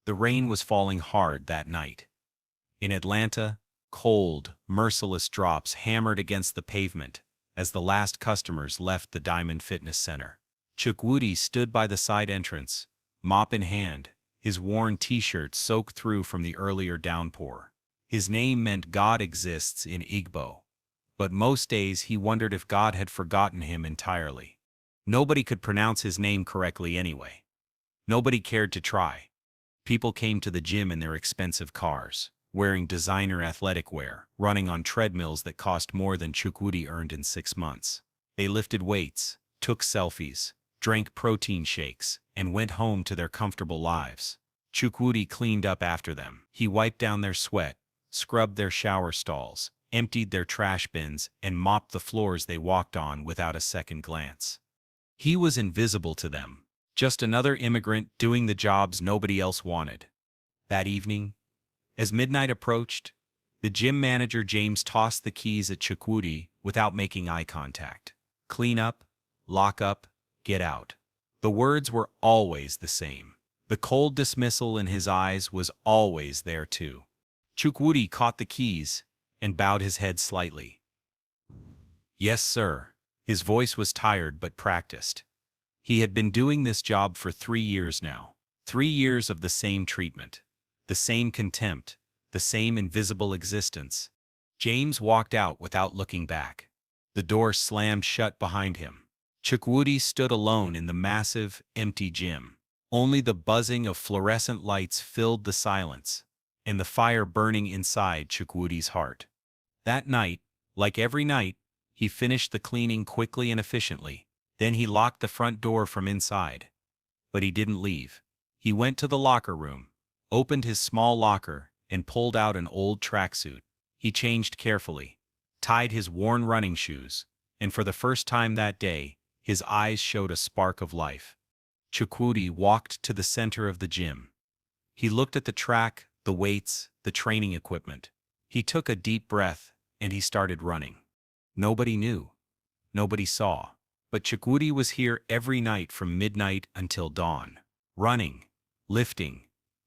The rain was falling hard that night. In Atlanta, cold, merciless drops hammered against the pavement as the last customers left the Diamond Fitness Center. Chukwudi stood by the side entrance, mop in hand, his worn t-shirt soaked through from the earlier downpour. His name meant God exists in Igbo. But most days he wondered if God had forgotten him entirely. Nobody could pronounce his name correctly anyway. Nobody cared to try. People came to the gym in their expensive cars, wearing designer athletic wear, running on treadmills that cost more than Chukwudi earned in 6 months. They lifted weights, took selfies, drank protein shakes, and went home to their comfortable lives. Chukwudi cleaned up after them. He wiped down their sweat, scrubbed their shower stalls, emptied their trash bins, and mopped the floors they walked on without a second glance. He was invisible to them, just another immigrant doing the jobs nobody else wanted. That evening, as midnight approached, the gym manager James tossed the keys at Chukwudi without making eye contact. Clean up, lock up, get out. The words were always the same. The cold dismissal in his eyes was always there too. Chukwudi caught the keys and bowed his head slightly. Yes, sir. His voice was tired but practiced. He had been doing this job for 3 years now. 3 years of the same treatment, the same contempt, the same invisible existence. James walked out without looking back. The door slammed shut behind him. Chukwudi stood alone in the massive, empty gym. Only the buzzing of fluorescent lights filled the silence, and the fire burning inside Chukwudi's heart. That night, like every night, he finished the cleaning quickly and efficiently. Then he locked the front door from inside. But he didn't leave. He went to the locker room, opened his small locker, and pulled out an old tracksuit. He changed carefully, tied his worn running shoes, and for the first time that day, his eyes showed a spark of life. Chukwudi walked to the center of the gym. He looked at the track, the weights, the training equipment. He took a deep breath, and he started running. Nobody knew. Nobody saw. But Chukwudi was here every night from midnight until dawn. Running, lifting,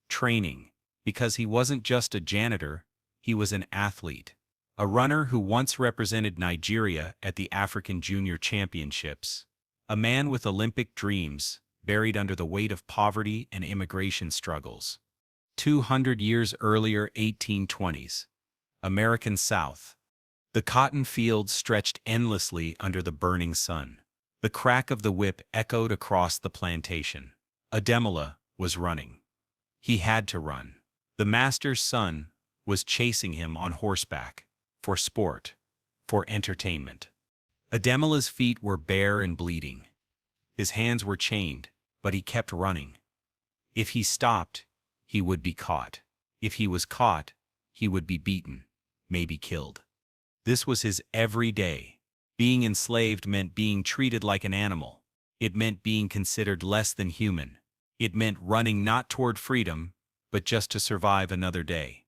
training, because he wasn't just a janitor, he was an athlete. A runner who once represented Nigeria at the African Junior Championships. A man with Olympic dreams, buried under the weight of poverty and immigration struggles. 200 years earlier, 1820s. American South. The cotton fields stretched endlessly under the burning sun. The crack of the whip echoed across the plantation. Ademola was running. He had to run. The master's son was chasing him on horseback, for sport, for entertainment. Ademola's feet were bare and bleeding. His hands were chained, but he kept running. If he stopped, he would be caught. If he was caught, he would be beaten, maybe killed. This was his every day. Being enslaved meant being treated like an animal. It meant being considered less than human. It meant running not toward freedom, but just to survive another day.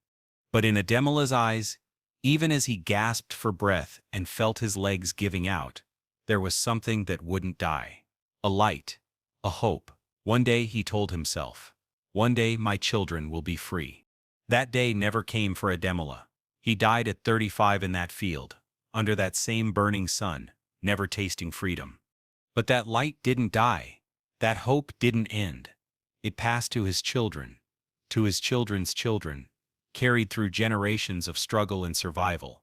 But in Ademola's eyes, even as he gasped for breath and felt his legs giving out, there was something that wouldn't die. A light, a hope. One day, he told himself, one day my children will be free. That day never came for Ademola. He died at 35 in that field, under that same burning sun, never tasting freedom. But that light didn't die. That hope didn't end. It passed to his children, to his children's children, carried through generations of struggle and survival.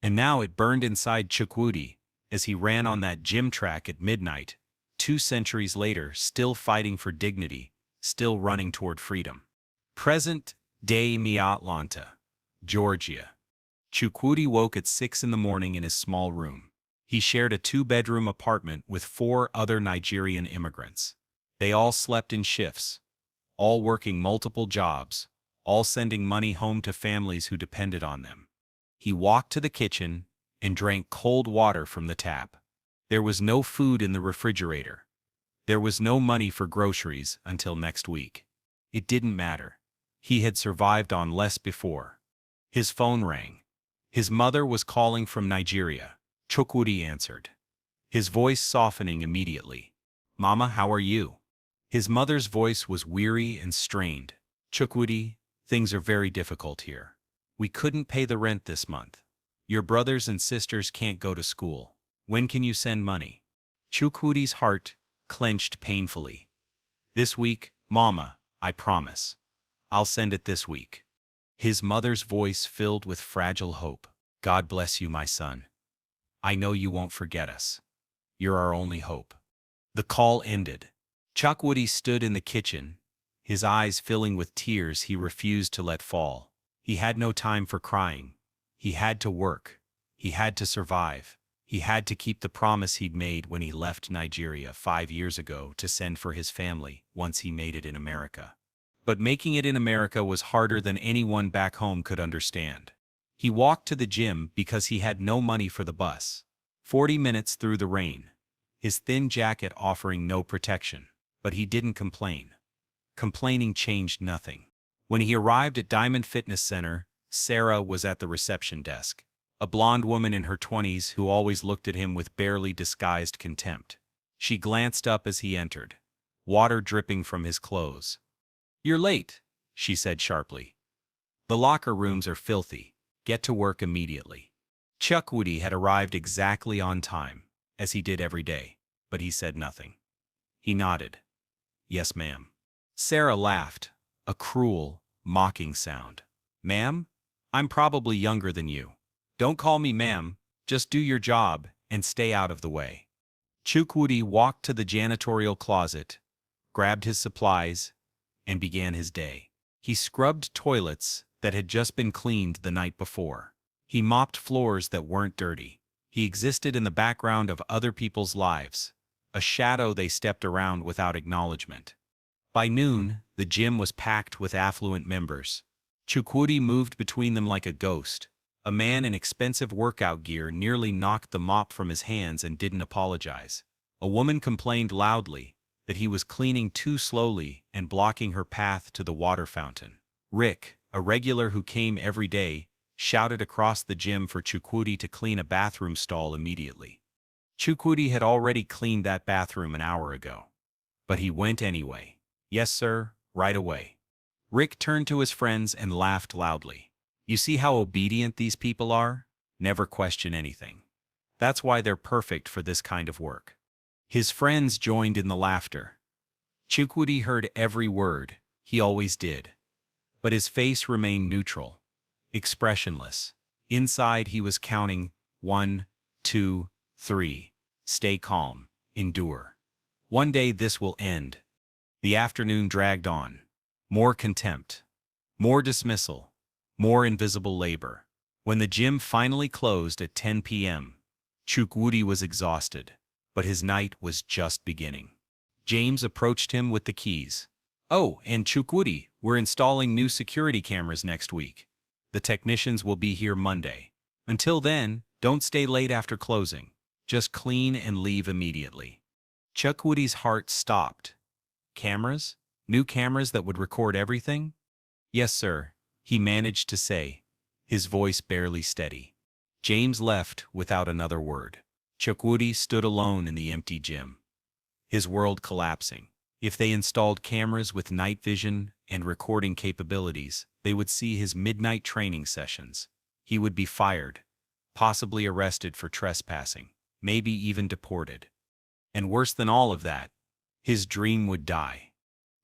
And now it burned inside Chukwudi as he ran on that gym track at midnight, 2 centuries later, still fighting for dignity, still running toward freedom. Present day Atlanta, Georgia. Chukwudi woke at 6 in the morning in his small room. He shared a 2-bedroom apartment with 4 other Nigerian immigrants. They all slept in shifts, all working multiple jobs, all sending money home to families who depended on them. He walked to the kitchen and drank cold water from the tap. There was no food in the refrigerator. There was no money for groceries until next week. It didn't matter. He had survived on less before. His phone rang. His mother was calling from Nigeria. Chukwudi answered, his voice softening immediately. "Mama, how are you?" His mother's voice was weary and strained. Chukwudi, things are very difficult here. We couldn't pay the rent this month. Your brothers and sisters can't go to school. When can you send money? Chukwudi's heart clenched painfully. This week, Mama, I promise. I'll send it this week. His mother's voice filled with fragile hope. God bless you, my son. I know you won't forget us. You're our only hope. The call ended. Chukwudi stood in the kitchen, his eyes filling with tears he refused to let fall. He had no time for crying. He had to work. He had to survive. He had to keep the promise he'd made when he left Nigeria 5 years ago to send for his family once he made it in America. But making it in America was harder than anyone back home could understand. He walked to the gym because he had no money for the bus. 40 minutes through the rain, his thin jacket offering no protection. But he didn't complain. Complaining changed nothing. When he arrived at Diamond Fitness Center, Sarah was at the reception desk, a blonde woman in her 20s who always looked at him with barely disguised contempt. She glanced up as he entered, water dripping from his clothes. "You're late," she said sharply. "The locker rooms are filthy. Get to work immediately." Chukwudi had arrived exactly on time, as he did every day, but he said nothing. He nodded. "Yes, ma'am." Sarah laughed, a cruel, mocking sound. "Ma'am? I'm probably younger than you. Don't call me ma'am, just do your job and stay out of the way." Chukwudi walked to the janitorial closet, grabbed his supplies, and began his day. He scrubbed toilets that had just been cleaned the night before. He mopped floors that weren't dirty. He existed in the background of other people's lives, a shadow they stepped around without acknowledgement. By noon, the gym was packed with affluent members. Chukwudi moved between them like a ghost. A man in expensive workout gear nearly knocked the mop from his hands and didn't apologize. A woman complained loudly that he was cleaning too slowly and blocking her path to the water fountain. Rick, a regular who came every day, shouted across the gym for Chukwudi to clean a bathroom stall immediately. Chukwudi had already cleaned that bathroom an hour ago. But he went anyway. "Yes, sir, right away." Rick turned to his friends and laughed loudly. "You see how obedient these people are? Never question anything. That's why they're perfect for this kind of work." His friends joined in the laughter. Chukwudi heard every word, he always did. But his face remained neutral, expressionless. Inside he was counting 1, 2, 3. Stay calm, endure. One day this will end. The afternoon dragged on. More contempt. More dismissal. More invisible labor. When the gym finally closed at 10 p.m., Chukwudi was exhausted, but his night was just beginning. James approached him with the keys. "Oh, and Chukwudi, we're installing new security cameras next week. The technicians will be here Monday. Until then, don't stay late after closing. Just clean and leave immediately." Chukwudi's heart stopped. Cameras? New cameras that would record everything? "Yes, sir," he managed to say, his voice barely steady. James left without another word. Chukwudi stood alone in the empty gym, his world collapsing. If they installed cameras with night vision and recording capabilities, they would see his midnight training sessions. He would be fired, possibly arrested for trespassing, maybe even deported. And worse than all of that, his dream would die.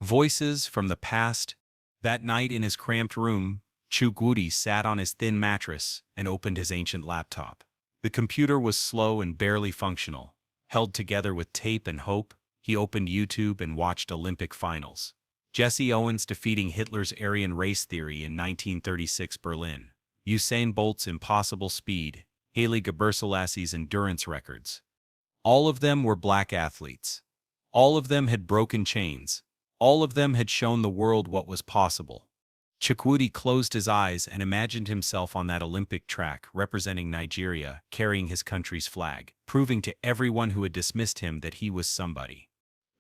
Voices from the past. That night in his cramped room, Chukwudi sat on his thin mattress and opened his ancient laptop. The computer was slow and barely functional. Held together with tape and hope, he opened YouTube and watched Olympic finals. Jesse Owens defeating Hitler's Aryan race theory in 1936 Berlin. Usain Bolt's impossible speed, Haile Gebrselasie's endurance records. All of them were black athletes. All of them had broken chains. All of them had shown the world what was possible. Chukwudi closed his eyes and imagined himself on that Olympic track representing Nigeria, carrying his country's flag, proving to everyone who had dismissed him that he was somebody.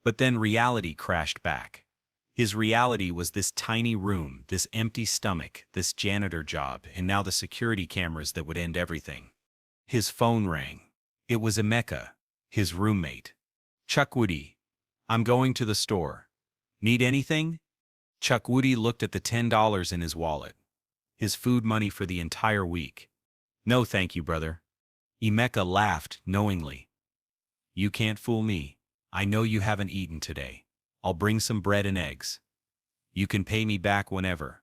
But then reality crashed back. His reality was this tiny room, this empty stomach, this janitor job, and now the security cameras that would end everything. His phone rang. It was Emeka, his roommate. "Chukwudi, I'm going to the store. Need anything?" Chukwudi looked at the $10 in his wallet. His food money for the entire week. No thank you, brother. Emeka laughed knowingly. You can't fool me. I know you haven't eaten today. I'll bring some bread and eggs. You can pay me back whenever.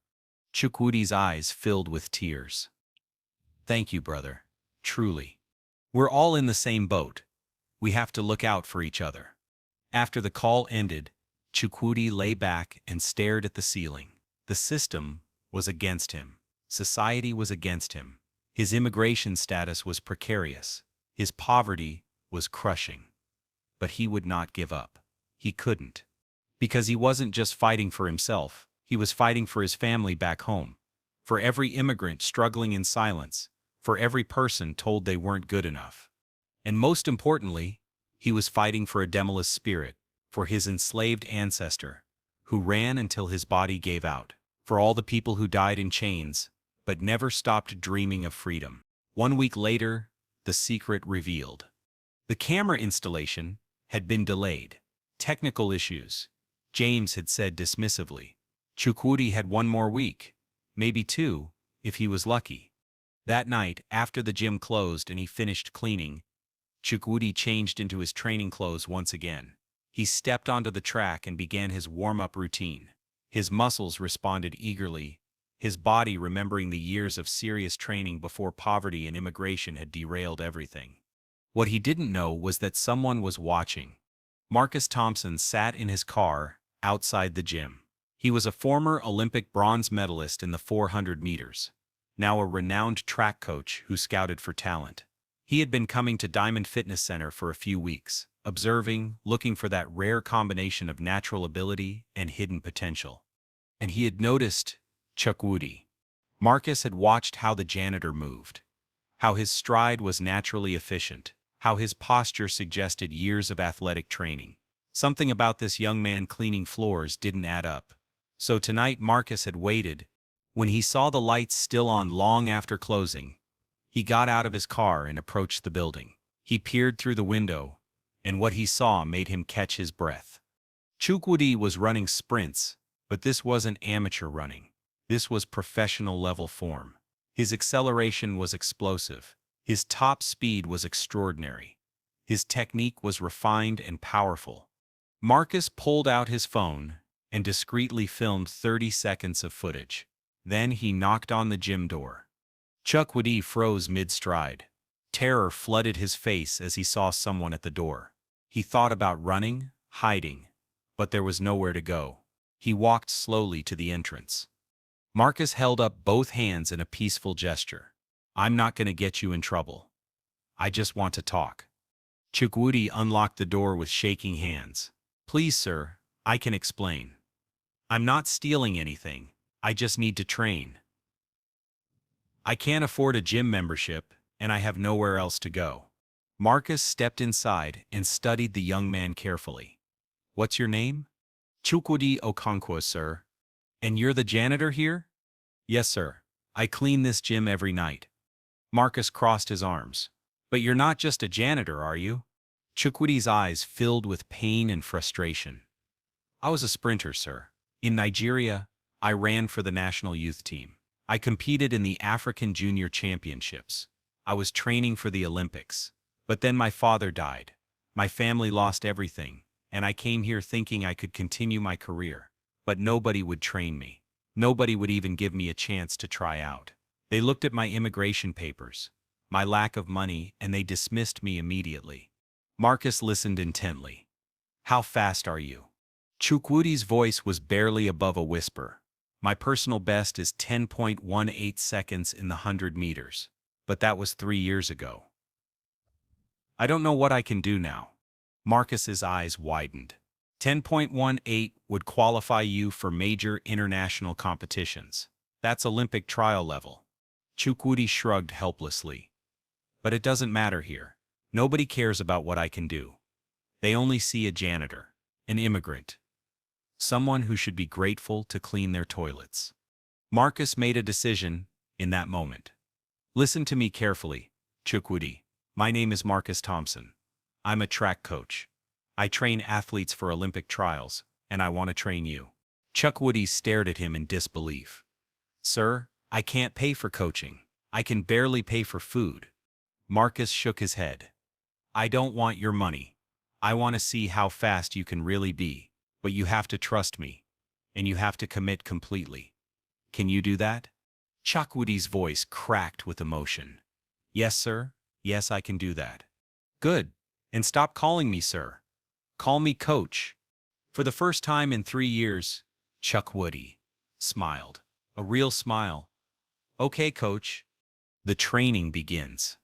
Chukwudi's eyes filled with tears. Thank you, brother. Truly. We're all in the same boat. We have to look out for each other. After the call ended, Chukwudi lay back and stared at the ceiling. The system was against him. Society was against him. His immigration status was precarious. His poverty was crushing. But he would not give up. He couldn't. Because he wasn't just fighting for himself, he was fighting for his family back home. For every immigrant struggling in silence, for every person told they weren't good enough. And most importantly, he was fighting for a demolist spirit, for his enslaved ancestor, who ran until his body gave out, for all the people who died in chains, but never stopped dreaming of freedom. 1 week later, the secret revealed. The camera installation had been delayed. Technical issues, James had said dismissively. Chukwudi had 1 more week, maybe 2, if he was lucky. That night, after the gym closed and he finished cleaning, Chukwudi changed into his training clothes once again. He stepped onto the track and began his warm-up routine. His muscles responded eagerly, his body remembering the years of serious training before poverty and immigration had derailed everything. What he didn't know was that someone was watching. Marcus Thompson sat in his car outside the gym. He was a former Olympic bronze medalist in the 400 meters, now a renowned track coach who scouted for talent. He had been coming to Diamond Fitness Center for a few weeks, observing, looking for that rare combination of natural ability and hidden potential. And he had noticed Chukwudi. Marcus had watched how the janitor moved, how his stride was naturally efficient, how his posture suggested years of athletic training. Something about this young man cleaning floors didn't add up. So tonight Marcus had waited. When he saw the lights still on long after closing, he got out of his car and approached the building. He peered through the window, and what he saw made him catch his breath. Chukwudi was running sprints, but this wasn't amateur running. This was professional-level form. His acceleration was explosive. His top speed was extraordinary. His technique was refined and powerful. Marcus pulled out his phone and discreetly filmed 30 seconds of footage. Then he knocked on the gym door. Chukwudi froze mid-stride. Terror flooded his face as he saw someone at the door. He thought about running, hiding, but there was nowhere to go. He walked slowly to the entrance. Marcus held up both hands in a peaceful gesture. I'm not going to get you in trouble. I just want to talk. Chukwudi unlocked the door with shaking hands. Please, sir, I can explain. I'm not stealing anything. I just need to train. I can't afford a gym membership, and I have nowhere else to go. Marcus stepped inside and studied the young man carefully. What's your name? Chukwudi Okonkwo, sir. And you're the janitor here? Yes, sir. I clean this gym every night. Marcus crossed his arms. But you're not just a janitor, are you? Chukwudi's eyes filled with pain and frustration. I was a sprinter, sir. In Nigeria, I ran for the national youth team. I competed in the African Junior Championships. I was training for the Olympics. But then my father died. My family lost everything, and I came here thinking I could continue my career. But nobody would train me. Nobody would even give me a chance to try out. They looked at my immigration papers, my lack of money, and they dismissed me immediately. Marcus listened intently. How fast are you? Chukwudi's voice was barely above a whisper. My personal best is 10.18 seconds in the 100 meters. But that was 3 years ago. I don't know what I can do now. Marcus's eyes widened. 10.18 would qualify you for major international competitions. That's Olympic trial level. Chukwudi shrugged helplessly. But it doesn't matter here. Nobody cares about what I can do. They only see a janitor, an immigrant, someone who should be grateful to clean their toilets. Marcus made a decision in that moment. Listen to me carefully, Chukwudi. My name is Marcus Thompson. I'm a track coach. I train athletes for Olympic trials, and I want to train you. Chukwudi stared at him in disbelief. Sir, I can't pay for coaching. I can barely pay for food. Marcus shook his head. I don't want your money. I want to see how fast you can really be, but you have to trust me, and you have to commit completely. Can you do that? Chukwudi's voice cracked with emotion. Yes, sir. Yes, I can do that. Good. And stop calling me sir. Call me coach. For the first time in 3 years, Chukwudi smiled. A real smile. Okay, coach. The training begins.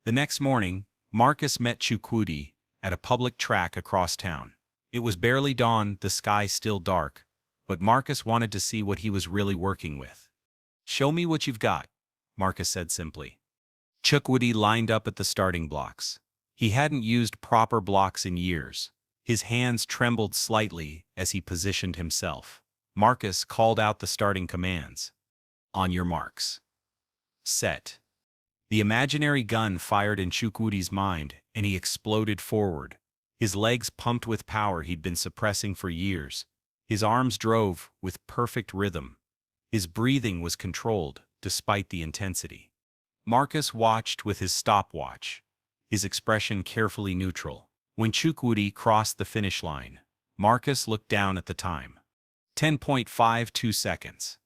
The next morning, Marcus met Chukwudi at a public track across town. It was barely dawn, the sky still dark, but Marcus wanted to see what he was really working with. Show me what you've got, Marcus said simply. Chukwudi lined up at the starting blocks. He hadn't used proper blocks in years. His hands trembled slightly as he positioned himself. Marcus called out the starting commands. On your marks. Set. The imaginary gun fired in Chukwudi's mind, and he exploded forward. His legs pumped with power he'd been suppressing for years. His arms drove with perfect rhythm. His breathing was controlled, despite the intensity. Marcus watched with his stopwatch, his expression carefully neutral. When Chukwudi crossed the finish line, Marcus looked down at the time. 10.52 seconds.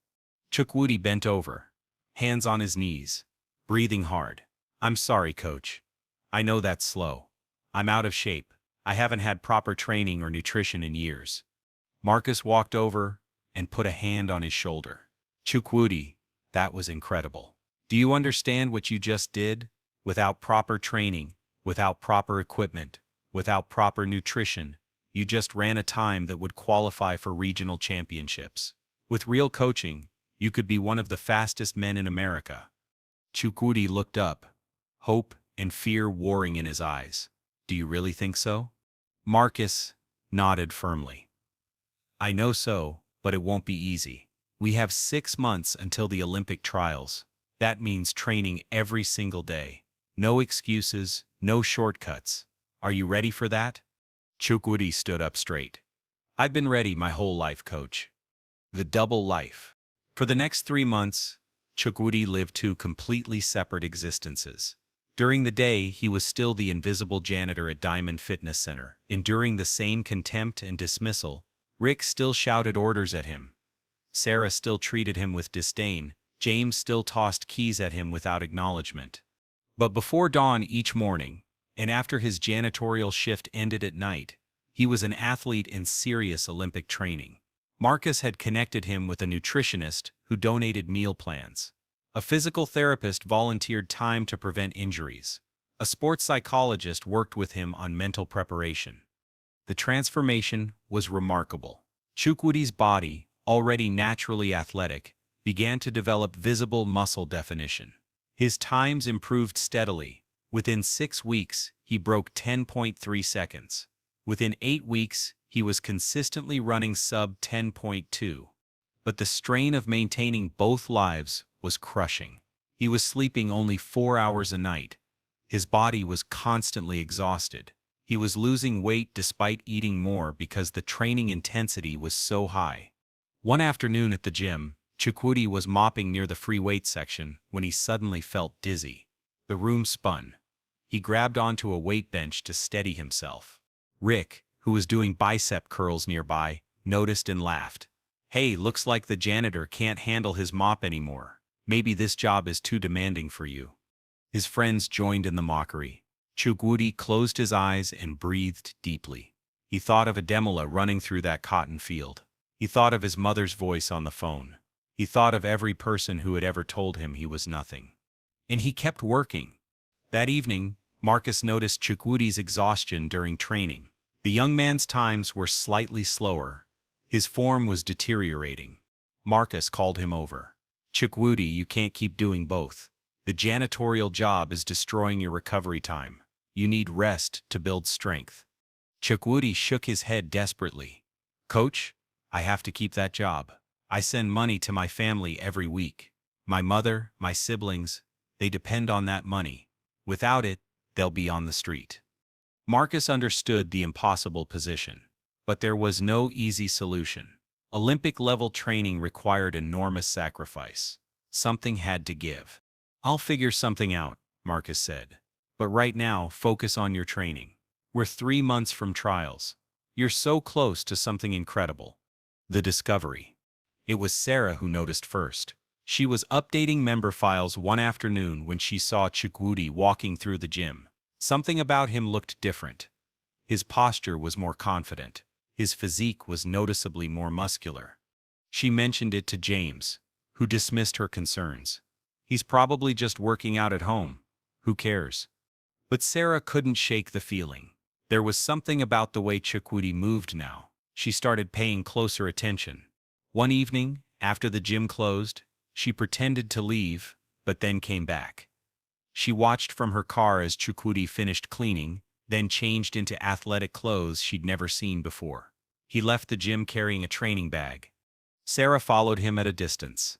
Chukwudi bent over, hands on his knees, breathing hard. I'm sorry, coach. I know that's slow. I'm out of shape. I haven't had proper training or nutrition in years. Marcus walked over and put a hand on his shoulder. Chukwudi, that was incredible. Do you understand what you just did? Without proper training, without proper equipment, without proper nutrition, you just ran a time that would qualify for regional championships. With real coaching, you could be one of the fastest men in America. Chukwudi looked up, hope and fear warring in his eyes. Do you really think so? Marcus nodded firmly. I know so, but it won't be easy. We have 6 months until the Olympic trials. That means training every single day. No excuses, no shortcuts. Are you ready for that? Chukwudi stood up straight. I've been ready my whole life, coach. The double life. For the next 3 months, Chukwudi lived 2 completely separate existences. During the day, he was still the invisible janitor at Diamond Fitness Center, enduring the same contempt and dismissal. Rick still shouted orders at him. Sarah still treated him with disdain. James still tossed keys at him without acknowledgement. But before dawn each morning, and after his janitorial shift ended at night, he was an athlete in serious Olympic training. Marcus had connected him with a nutritionist who donated meal plans. A physical therapist volunteered time to prevent injuries. A sports psychologist worked with him on mental preparation. The transformation was remarkable. Chukwudi's body, already naturally athletic, began to develop visible muscle definition. His times improved steadily. Within 6 weeks, he broke 10.3 seconds. Within 8 weeks, he was consistently running sub 10.2. But the strain of maintaining both lives was crushing. He was sleeping only 4 hours a night. His body was constantly exhausted. He was losing weight despite eating more because the training intensity was so high. One afternoon at the gym, Chukwudi was mopping near the free weight section when he suddenly felt dizzy. The room spun. He grabbed onto a weight bench to steady himself. Rick, who was doing bicep curls nearby, noticed and laughed. Hey, looks like the janitor can't handle his mop anymore. Maybe this job is too demanding for you. His friends joined in the mockery. Chukwudi closed his eyes and breathed deeply. He thought of Ademola running through that cotton field. He thought of his mother's voice on the phone. He thought of every person who had ever told him he was nothing. And he kept working. That evening, Marcus noticed Chukwudi's exhaustion during training. The young man's times were slightly slower. His form was deteriorating. Marcus called him over. Chukwudi, you can't keep doing both. The janitorial job is destroying your recovery time. You need rest to build strength. Chukwudi shook his head desperately. Coach, I have to keep that job. I send money to my family every week. My mother, my siblings, they depend on that money. Without it, they'll be on the street. Marcus understood the impossible position. But there was no easy solution. Olympic-level training required enormous sacrifice. Something had to give. "I'll figure something out," Marcus said. "But right now, focus on your training. We're 3 months from trials. You're so close to something incredible." The discovery. It was Sarah who noticed first. She was updating member files one afternoon when she saw Chukwudi walking through the gym. Something about him looked different. His posture was more confident. His physique was noticeably more muscular. She mentioned it to James, who dismissed her concerns. "He's probably just working out at home. Who cares?" But Sarah couldn't shake the feeling. There was something about the way Chukwudi moved now. She started paying closer attention. One evening, after the gym closed, she pretended to leave, but then came back. She watched from her car as Chukwudi finished cleaning, then changed into athletic clothes she'd never seen before. He left the gym carrying a training bag. Sarah followed him at a distance.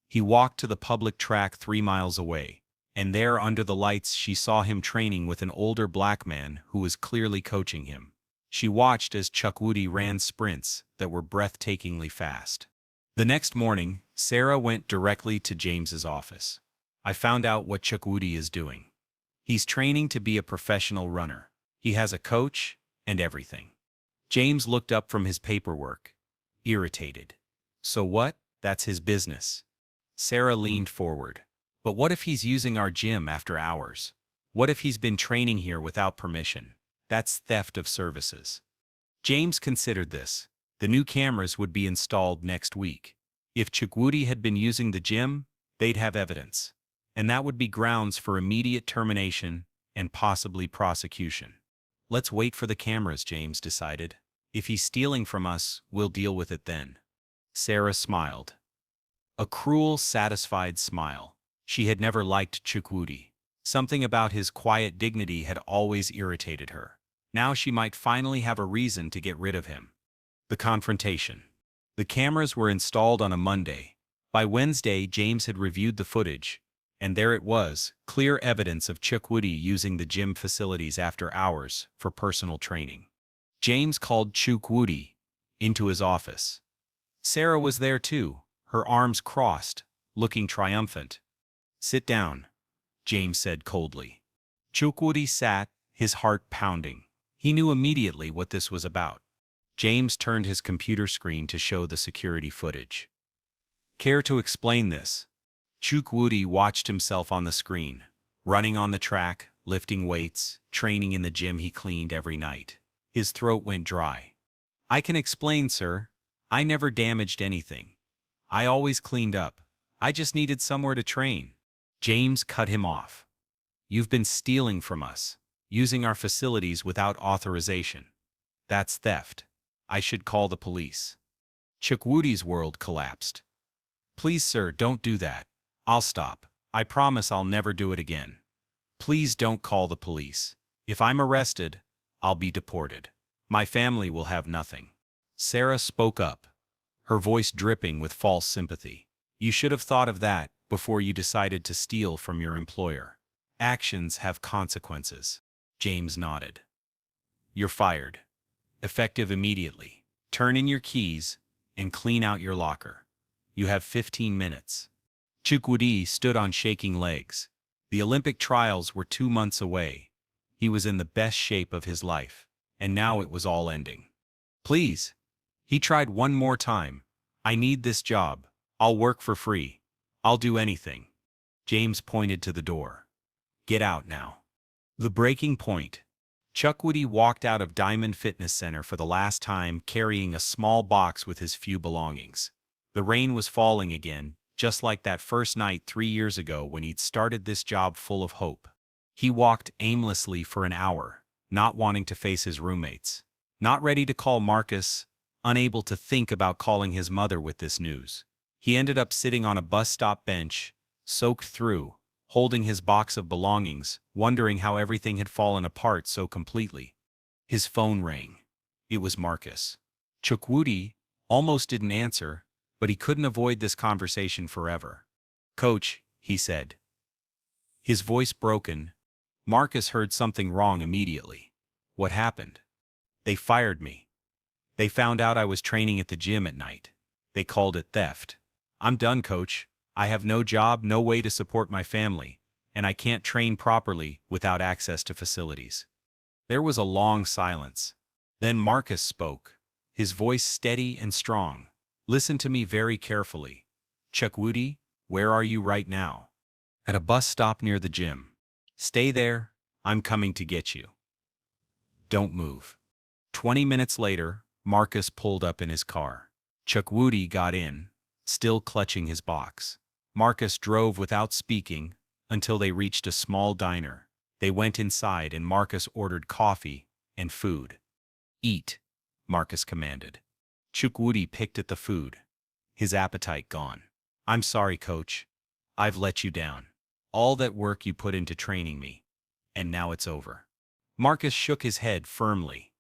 He walked to the public track 3 miles away, and there under the lights she saw him training with an older black man who was clearly coaching him. She watched as Chukwudi ran sprints that were breathtakingly fast. The next morning, Sarah went directly to James's office. "I found out what Chukwudi is doing. He's training to be a professional runner. He has a coach and everything." James looked up from his paperwork, irritated. "So what? That's his business." Sarah leaned forward. "But what if he's using our gym after hours? What if he's been training here without permission? That's theft of services." James considered this. The new cameras would be installed next week. If Chukwudi had been using the gym, they'd have evidence. And that would be grounds for immediate termination and possibly prosecution. "Let's wait for the cameras," James decided. "If he's stealing from us, we'll deal with it then." Sarah smiled. A cruel, satisfied smile. She had never liked Chukwudi. Something about his quiet dignity had always irritated her. Now she might finally have a reason to get rid of him. The confrontation. The cameras were installed on a Monday. By Wednesday, James had reviewed the footage, and there it was, clear evidence of Chukwudi using the gym facilities after hours for personal training. James called Chukwudi into his office. Sarah was there too, her arms crossed, looking triumphant. "Sit down," James said coldly. Chukwudi sat, his heart pounding. He knew immediately what this was about. James turned his computer screen to show the security footage. "Care to explain this?" Chukwudi watched himself on the screen, running on the track, lifting weights, training in the gym he cleaned every night. His throat went dry. "I can explain, sir. I never damaged anything. I always cleaned up. I just needed somewhere to train." James cut him off. "You've been stealing from us, using our facilities without authorization. That's theft. I should call the police." Chukwudi's world collapsed. "Please, sir, don't do that. I'll stop. I promise I'll never do it again. Please don't call the police. If I'm arrested, I'll be deported. My family will have nothing." Sarah spoke up, her voice dripping with false sympathy. "You should have thought of that before you decided to steal from your employer. Actions have consequences." James nodded. "You're fired. Effective immediately. Turn in your keys and clean out your locker. You have 15 minutes. Chukwudi stood on shaking legs. The Olympic trials were 2 months away. He was in the best shape of his life, and now it was all ending. "Please." He tried one more time. "I need this job. I'll work for free. I'll do anything." James pointed to the door. "Get out now." The breaking point. Chukwudi walked out of Diamond Fitness Center for the last time carrying a small box with his few belongings. The rain was falling again, just like that first night 3 years ago when he'd started this job full of hope. He walked aimlessly for an hour, not wanting to face his roommates, not ready to call Marcus, unable to think about calling his mother with this news. He ended up sitting on a bus stop bench, soaked through, holding his box of belongings, wondering how everything had fallen apart so completely. His phone rang. It was Marcus. Chukwudi almost didn't answer, but he couldn't avoid this conversation forever. "Coach," he said. His voice broken. Marcus heard something wrong immediately. "What happened?" "They fired me. They found out I was training at the gym at night. They called it theft. I'm done, coach. I have no job, no way to support my family, and I can't train properly without access to facilities. There was a long silence. Then Marcus spoke, his voice steady and strong. Listen to me very carefully. Chukwudi, where are you right now? At a bus stop near the gym. Stay there. I'm coming to get you. Don't move. 20 minutes later, Marcus pulled up in his car. Chukwudi got in, still clutching his box. Marcus drove without speaking until they reached a small diner. They went inside and Marcus ordered coffee and food. Eat, Marcus commanded. Chukwudi picked at the food, his appetite gone. I'm sorry, coach. I've let you down. All that work you put into training me. And now it's over. Marcus shook his head firmly.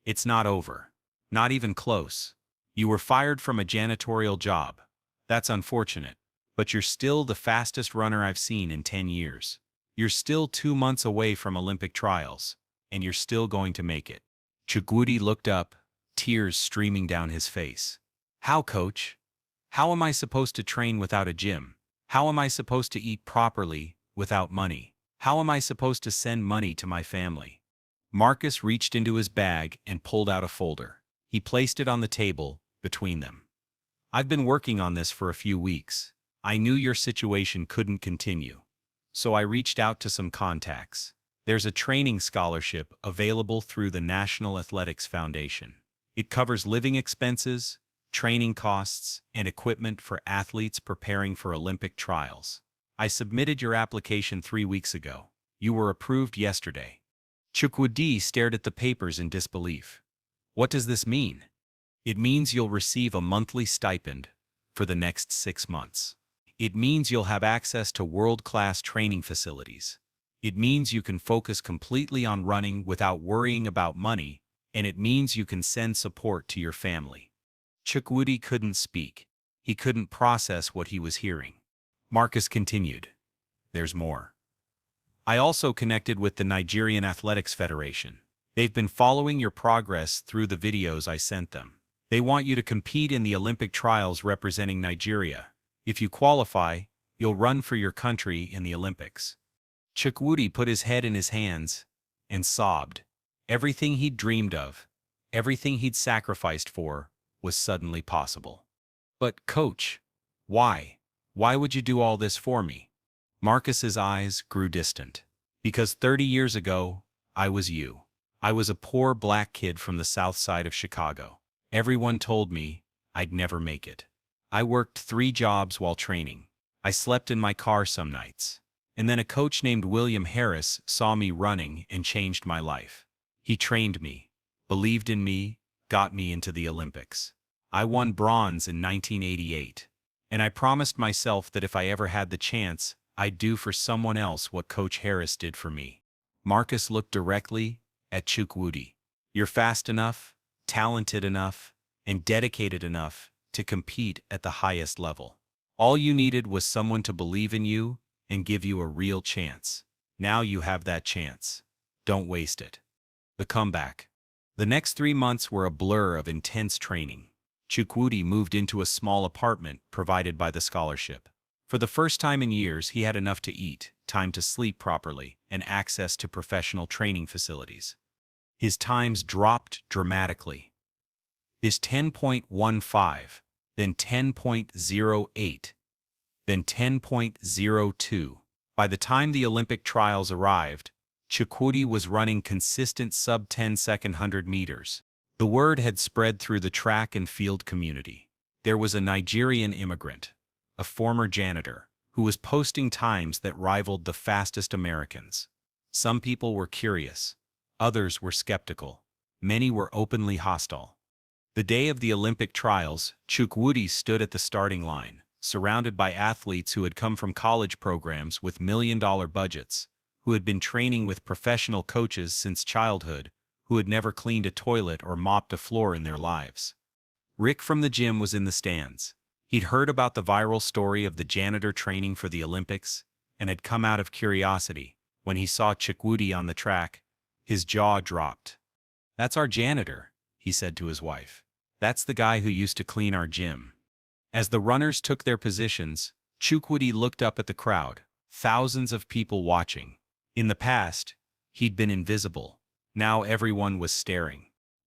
It's not over. Not even close. You were fired from a janitorial job. That's unfortunate. But you're still the fastest runner I've seen in 10 years. You're still 2 months away from Olympic trials, and you're still going to make it. Chukwudi looked up, tears streaming down his face. How, coach? How am I supposed to train without a gym? How am I supposed to eat properly without money? How am I supposed to send money to my family? Marcus reached into his bag and pulled out a folder. He placed it on the table between them. I've been working on this for a few weeks. I knew your situation couldn't continue, so I reached out to some contacts. There's a training scholarship available through the National Athletics Foundation. It covers living expenses, training costs, and equipment for athletes preparing for Olympic trials. I submitted your application 3 weeks ago. You were approved yesterday. Chukwudi stared at the papers in disbelief. What does this mean? It means you'll receive a monthly stipend for the next 6 months. It means you'll have access to world-class training facilities. It means you can focus completely on running without worrying about money, and it means you can send support to your family. Chukwudi couldn't speak. He couldn't process what he was hearing. Marcus continued. There's more. I also connected with the Nigerian Athletics Federation. They've been following your progress through the videos I sent them. They want you to compete in the Olympic trials representing Nigeria. If you qualify, you'll run for your country in the Olympics. Chukwudi put his head in his hands and sobbed. Everything he'd dreamed of, everything he'd sacrificed for, was suddenly possible. But, coach, why? Why would you do all this for me? Marcus's eyes grew distant. Because 30 years ago, I was you. I was a poor black kid from the south side of Chicago. Everyone told me I'd never make it. I worked 3 jobs while training. I slept in my car some nights. And then a coach named William Harris saw me running and changed my life. He trained me, believed in me, got me into the Olympics. I won bronze in 1988. And I promised myself that if I ever had the chance, I'd do for someone else what Coach Harris did for me. Marcus looked directly at Chukwudi. You're fast enough, talented enough, and dedicated enough to compete at the highest level. All you needed was someone to believe in you and give you a real chance. Now you have that chance. Don't waste it. The comeback. The next 3 months were a blur of intense training. Chukwudi moved into a small apartment provided by the scholarship. For the first time in years, he had enough to eat, time to sleep properly, and access to professional training facilities. His times dropped dramatically. His 10.15, then 10.08, then 10.02. By the time the Olympic trials arrived, Chukwudi was running consistent sub-10-second 100 meters. The word had spread through the track and field community. There was a Nigerian immigrant, a former janitor, who was posting times that rivaled the fastest Americans. Some people were curious. Others were skeptical. Many were openly hostile. The day of the Olympic trials, Chukwudi stood at the starting line, surrounded by athletes who had come from college programs with million-dollar budgets, who had been training with professional coaches since childhood, who had never cleaned a toilet or mopped a floor in their lives. Rick from the gym was in the stands. He'd heard about the viral story of the janitor training for the Olympics and had come out of curiosity. When he saw Chukwudi on the track, his jaw dropped. "That's our janitor," he said to his wife. "That's the guy who used to clean our gym." As the runners took their positions, Chukwudi looked up at the crowd, thousands of people watching. In the past, he'd been invisible. Now everyone was staring.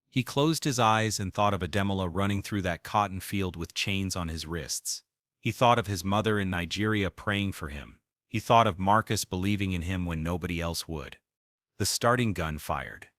He closed his eyes and thought of Ademola running through that cotton field with chains on his wrists. He thought of his mother in Nigeria praying for him. He thought of Marcus believing in him when nobody else would. The starting gun fired.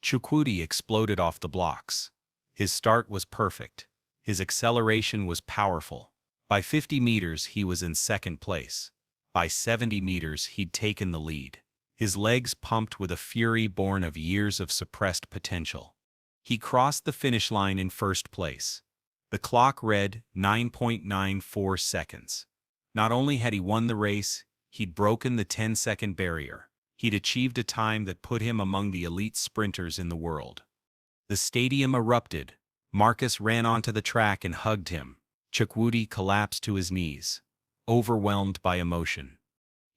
Chukwudi exploded off the blocks. His start was perfect. His acceleration was powerful. By 50 meters, he was in second place. By 70 meters, he'd taken the lead. His legs pumped with a fury born of years of suppressed potential. He crossed the finish line in first place. The clock read 9.94 seconds. Not only had he won the race, he'd broken the 10-second barrier. He'd achieved a time that put him among the elite sprinters in the world. The stadium erupted. Marcus ran onto the track and hugged him. Chukwudi collapsed to his knees, overwhelmed by emotion.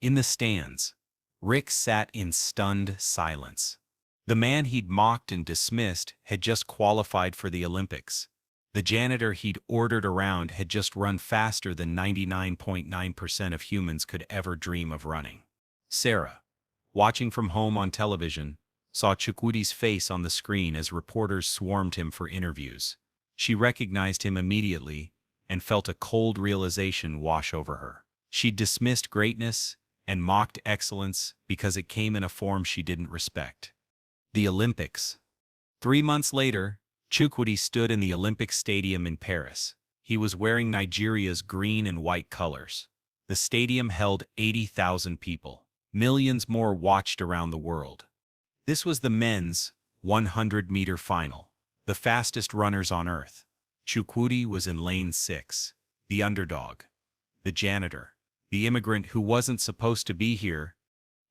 In the stands, Rick sat in stunned silence. The man he'd mocked and dismissed had just qualified for the Olympics. The janitor he'd ordered around had just run faster than 99.9% of humans could ever dream of running. Sarah, watching from home on television, saw Chukwudi's face on the screen as reporters swarmed him for interviews. She recognized him immediately and felt a cold realization wash over her. She dismissed greatness and mocked excellence because it came in a form she didn't respect. The Olympics. 3 months later, Chukwudi stood in the Olympic Stadium in Paris. He was wearing Nigeria's green and white colors. The stadium held 80,000 people. Millions more watched around the world. This was the men's 100-meter final. The fastest runners on earth. Chukwudi was in lane 6. The underdog. The janitor. The immigrant who wasn't supposed to be here.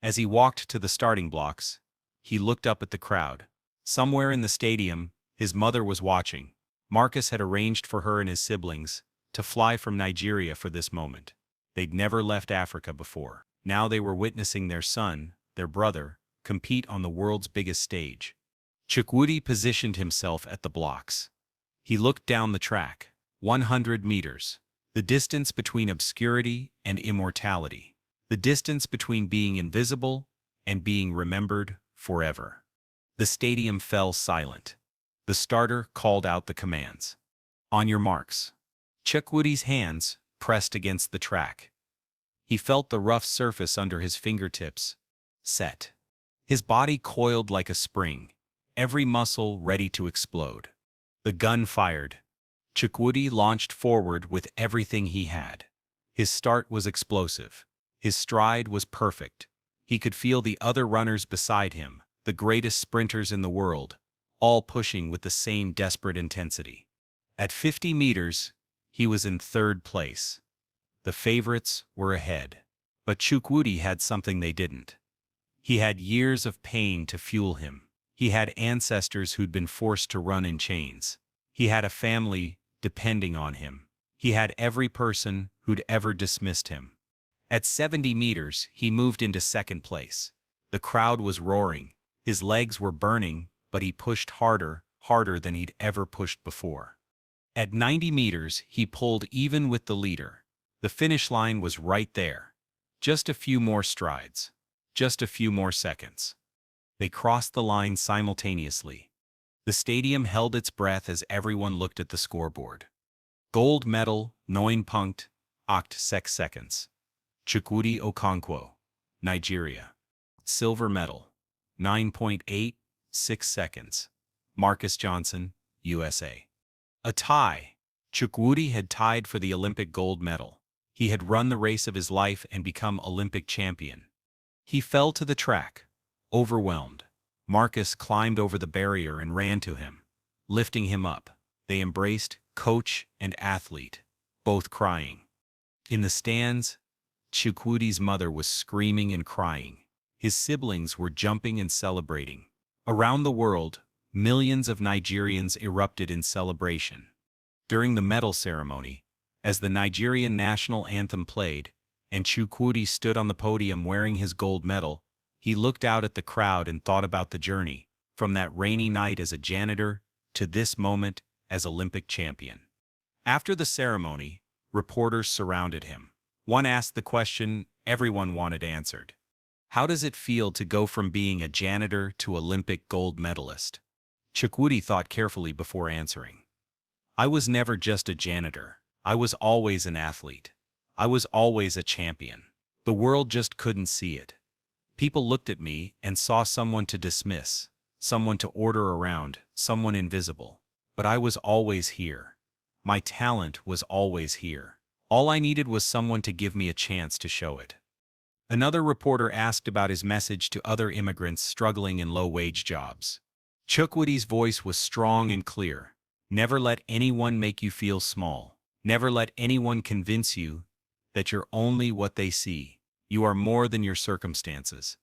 As he walked to the starting blocks, he looked up at the crowd. Somewhere in the stadium, his mother was watching. Marcus had arranged for her and his siblings to fly from Nigeria for this moment. They'd never left Africa before. Now they were witnessing their son, their brother, compete on the world's biggest stage. Chukwudi positioned himself at the blocks. He looked down the track. 100 meters. The distance between obscurity and immortality. The distance between being invisible and being remembered forever. The stadium fell silent. The starter called out the commands. On your marks. Chukwudi's hands pressed against the track. He felt the rough surface under his fingertips. Set. His body coiled like a spring, every muscle ready to explode. The gun fired. Chukwudi launched forward with everything he had. His start was explosive. His stride was perfect. He could feel the other runners beside him, the greatest sprinters in the world, all pushing with the same desperate intensity. At 50 meters, he was in third place. The favorites were ahead. But Chukwudi had something they didn't. He had years of pain to fuel him. He had ancestors who'd been forced to run in chains. He had a family depending on him. He had every person who'd ever dismissed him. At 70 meters, he moved into second place. The crowd was roaring. His legs were burning, but he pushed harder than he'd ever pushed before. At 90 meters, he pulled even with the leader. The finish line was right there. Just a few more strides. Just a few more seconds. They crossed the line simultaneously. The stadium held its breath as everyone looked at the scoreboard. Gold medal, 9.86 seconds. Chukwudi Okonkwo, Nigeria. Silver medal, 9.86 seconds. Marcus Johnson, USA. A tie. Chukwudi had tied for the Olympic gold medal. He had run the race of his life and become Olympic champion. He fell to the track, overwhelmed. Marcus climbed over the barrier and ran to him, lifting him up. They embraced, coach and athlete, both crying. In the stands, Chukwudi's mother was screaming and crying. His siblings were jumping and celebrating. Around the world, millions of Nigerians erupted in celebration. During the medal ceremony, as the Nigerian national anthem played, and Chukwudi stood on the podium wearing his gold medal, he looked out at the crowd and thought about the journey, from that rainy night as a janitor to this moment as Olympic champion. After the ceremony, Reporters surrounded him. One asked the question everyone wanted answered. How does it feel to go from being a janitor to Olympic gold medalist? Chukwudi thought carefully before answering. I was never just a janitor. I was always an athlete. I was always a champion. The world just couldn't see it. People looked at me and saw someone to dismiss, someone to order around, someone invisible. But I was always here. My talent was always here. All I needed was someone to give me a chance to show it. Another reporter asked about his message to other immigrants struggling in low-wage jobs. Chukwudi's voice was strong and clear. Never let anyone make you feel small. Never let anyone convince you that you're only what they see. You are more than your circumstances.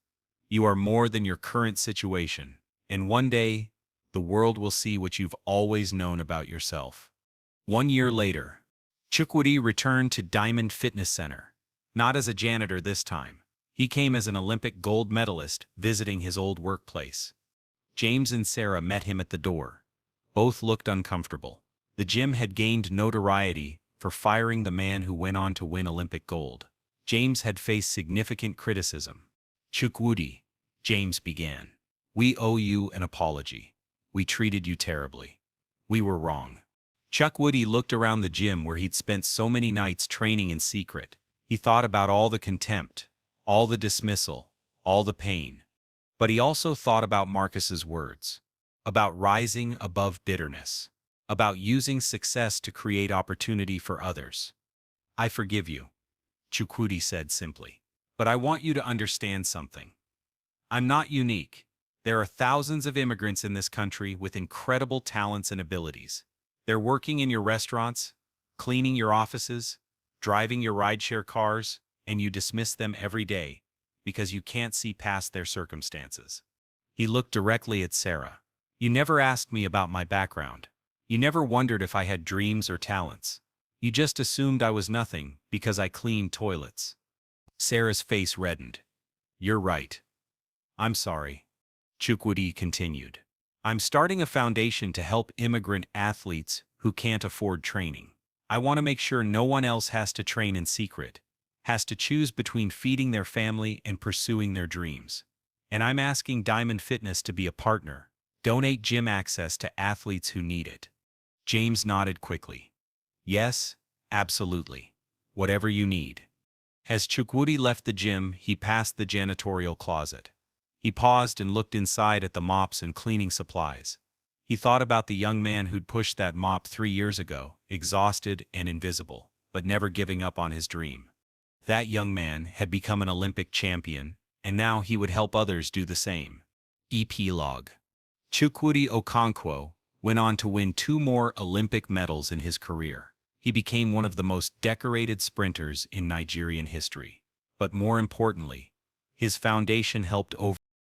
You are more than your current situation. And one day, the world will see what you've always known about yourself. 1 year later, Chukwudi returned to Diamond Fitness Center. Not as a janitor this time. He came as an Olympic gold medalist visiting his old workplace. James and Sarah met him at the door. Both looked uncomfortable. The gym had gained notoriety for firing the man who went on to win Olympic gold. James had faced significant criticism. Chukwudi, James began. We owe you an apology. We treated you terribly. We were wrong. Chukwudi looked around the gym where he'd spent so many nights training in secret. He thought about all the contempt, all the dismissal, all the pain. But he also thought about Marcus's words, about rising above bitterness, about using success to create opportunity for others. I forgive you, Chukwudi said simply. But I want you to understand something. I'm not unique. There are thousands of immigrants in this country with incredible talents and abilities. They're working in your restaurants, cleaning your offices, driving your rideshare cars, and you dismiss them every day because you can't see past their circumstances. He looked directly at Sarah. You never asked me about my background. You never wondered if I had dreams or talents. You just assumed I was nothing because I cleaned toilets. Sarah's face reddened. You're right. I'm sorry. Chukwudi continued. I'm starting a foundation to help immigrant athletes who can't afford training. I want to make sure no one else has to train in secret, has to choose between feeding their family and pursuing their dreams. And I'm asking Diamond Fitness to be a partner. Donate gym access to athletes who need it. James nodded quickly. Yes, absolutely. Whatever you need. As Chukwudi left the gym, he passed the janitorial closet. He paused and looked inside at the mops and cleaning supplies. He thought about the young man who'd pushed that mop 3 years ago, exhausted and invisible, but never giving up on his dream. That young man had become an Olympic champion, and now he would help others do the same. Epilogue. Chukwudi Okonkwo went on to win 2 more Olympic medals in his career. He became one of the most decorated sprinters in Nigerian history. But more importantly, his foundation helped over